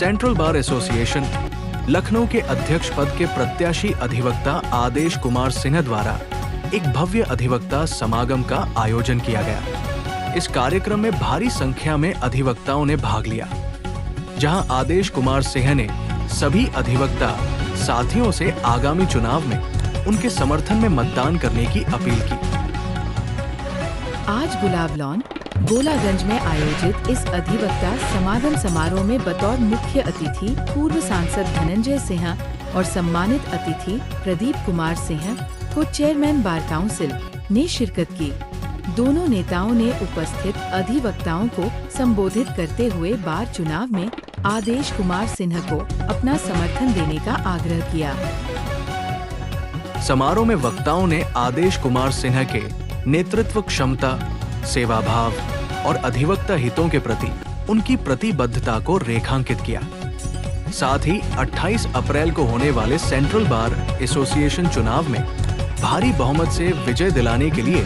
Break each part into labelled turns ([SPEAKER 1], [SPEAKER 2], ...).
[SPEAKER 1] Central bar association Lucknow के अध्यक्ष पद के प्रत्याशी अधिवक्ता आदेश कुमार सिन्हा द्वारा एक भव्य अधिवक्ता समागम का आयोजन किया गया। इस कार्यक्रम में भारी संख्या में अधिवक्ताओं ने भाग लिया, जहां आदेश कुमार सिन्हा ने सभी अधिवक्ता साथियों से आगामी चुनाव में उनके समर्थन में मतदान करने की अपील की।
[SPEAKER 2] आज गुलाब लॉन गोलागंज में आयोजित इस अधिवक्ता समागम समारोह में बतौर मुख्य अतिथि पूर्व सांसद धनंजय सिन्हा और सम्मानित अतिथि प्रदीप कुमार सिन्हा को चेयरमैन बार काउंसिल ने शिरकत की। दोनों नेताओं ने उपस्थित अधिवक्ताओं को संबोधित करते हुए बार चुनाव में आदेश कुमार सिन्हा को अपना समर्थन देने का आग्रह किया।
[SPEAKER 1] समारोह में वक्ताओं ने आदेश कुमार सिन्हा के नेतृत्व क्षमता, सेवा भाव और अधिवक्ता हितों के प्रति उनकी प्रतिबद्धता को रेखांकित किया। साथ ही 28 अप्रैल को होने वाले सेंट्रल बार एसोसिएशन चुनाव में भारी बहुमत से विजय दिलाने के लिए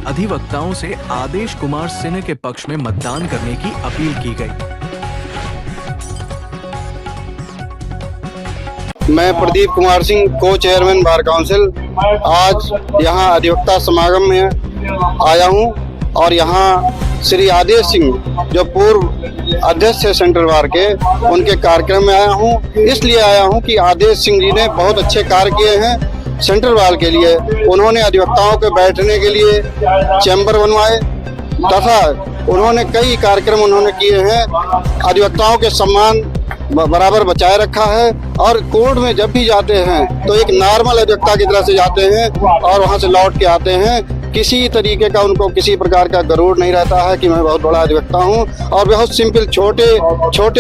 [SPEAKER 1] अधिवक्ताओं से आदेश कुमार सिन्हा के पक्ष में मतदान करने की अपील की गई।
[SPEAKER 3] मैं प्रदीप कुमार सिंह, को चेयरमैन बार काउंसिल, आज यहाँ अधिवक्ता समागम में आया हूँ और यहाँ श्री आदेश सिंह जो पूर्व अध्यक्ष है सेंट्रल बार के, उनके कार्यक्रम में आया हूँ। इसलिए आया हूँ कि आदेश सिंह जी ने बहुत अच्छे कार्य किए हैं सेंट्रल बार के लिए। उन्होंने अधिवक्ताओं के बैठने के लिए चैम्बर बनवाए तथा उन्होंने कई कार्यक्रम उन्होंने किए हैं। अधिवक्ताओं के सम्मान बराबर बचाए रखा है और कोर्ट में जब भी जाते हैं तो एक नॉर्मल अधिवक्ता की तरह से जाते हैं और वहां से लौट के आते हैं। किसी तरीके का उनको किसी प्रकार का गरूर नहीं रहता है कि मैं बहुत बड़ा अधिवक्ता हूं, और बहुत सिंपल छोटे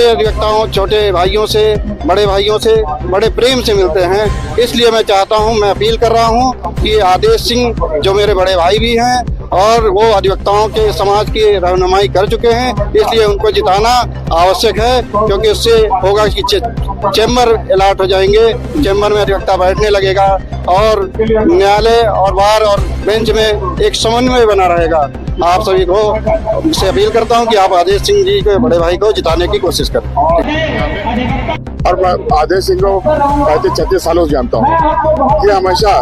[SPEAKER 3] अधिवक्ताओं, छोटे भाइयों से, बड़े भाइयों से बड़े प्रेम से मिलते हैं। इसलिए मैं चाहता हूं, मैं अपील कर रहा हूं कि आदेश सिंह जो मेरे बड़े भाई भी हैं और वो अधिवक्ताओं के समाज की रहनुमाई कर चुके हैं, इसलिए उनको जिताना आवश्यक है, क्योंकि उससे होगा कि चैम्बर अलॉट हो जाएंगे, चैम्बर में अधिवक्ता बैठने लगेगा और न्यायालय और बार और बेंच में एक समन्वय बना रहेगा। आप सभी को से अपील करता हूं कि आप आदेश सिंह जी के बड़े भाई को जिताने की कोशिश करें।
[SPEAKER 4] और मैं आदेश सिंह को 35-36 सालों से जानता हूँ। ये हमेशा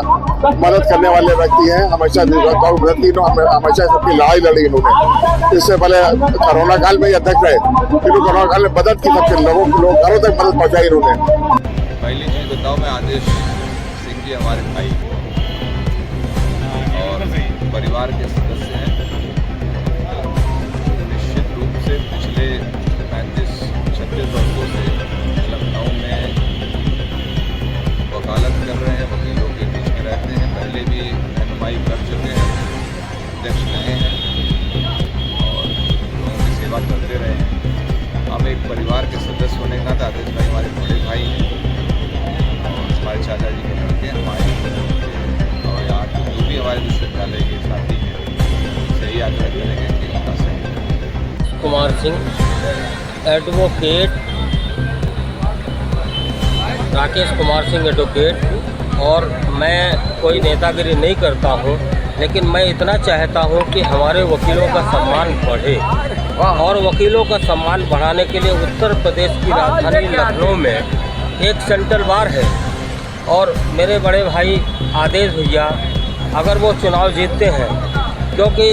[SPEAKER 4] मदद करने वाले व्यक्ति हैं, हमेशा हमेशा सबकी लड़ाई लड़ी इन्होंने। इससे पहले कोरोना काल में अध्यक्ष रहे, फिर कोरोना काल में मदद की, सबके लोगों घरों तक मदद पहुँचाई इन्होंने।
[SPEAKER 5] पहली चीज बताओ, मैं आदेश सिंह जी हमारे भाई और परिवार के सदस्य हैं। निश्चित रूप से पिछले 35-36 वर्षों से लखनऊ में वकालत कर रहे हैं, वकीलों के बीच में रहते हैं। पहले भी रहनुमाई कर चुके हैं, अध्यक्ष रहे हैं और लोगों की सेवा करते रहे हैं। हम एक परिवार के सदस्य होने का नाते आदेश भाई हमारे बड़े भाई हैं और हमारे चाचा जी के लड़के हमारे और यहाँ जो भी हमारे विश्वविद्यालय के साथी हैं, सही आग्रह करेंगे कि उनका सही।
[SPEAKER 6] Kumar Singh advocate, Rakesh Kumar Singh advocate. और मैं कोई नेतागिरी नहीं करता हूं, लेकिन मैं इतना चाहता हूं कि हमारे वकीलों का सम्मान बढ़े, और वकीलों का सम्मान बढ़ाने के लिए उत्तर प्रदेश की राजधानी लखनऊ में एक सेंट्रल बार है और मेरे बड़े भाई आदेश भैया अगर वो चुनाव जीतते हैं, क्योंकि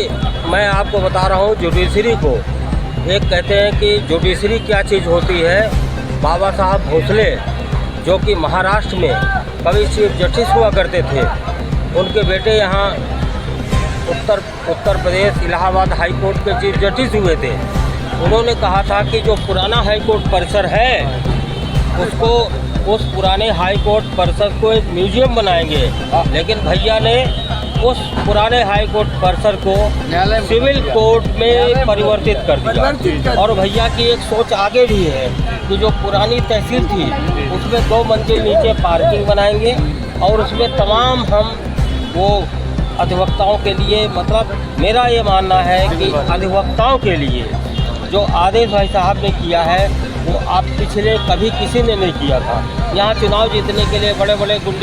[SPEAKER 6] मैं आपको बता रहा हूँ जुडिशरी को, एक कहते हैं कि जुडिशरी क्या चीज़ होती है। बाबा साहब भोसले जो कि महाराष्ट्र में कभी चीफ जस्टिस हुआ करते थे, उनके बेटे यहाँ उत्तर प्रदेश इलाहाबाद हाई कोर्ट के चीफ जस्टिस हुए थे। उन्होंने कहा था कि जो पुराना हाई कोर्ट परिसर है उसको, उस पुराने हाई कोर्ट परिसर को एक म्यूजियम बनाएंगे, लेकिन भैया ने उस पुराने हाई कोर्ट परिसर को सिविल कोर्ट में परिवर्तित कर दिया। और भैया की एक सोच आगे भी है कि जो पुरानी तहसील थी उसमें 2 मंजिल नीचे पार्किंग बनाएंगे और उसमें तमाम हम वो अधिवक्ताओं के लिए, मतलब मेरा ये मानना है कि अधिवक्ताओं के लिए जो आदेश भाई साहब ने किया है वो आप पिछले कभी किसी ने नहीं किया था। यहाँ चुनाव जीतने के लिए बड़े बड़े गुंडे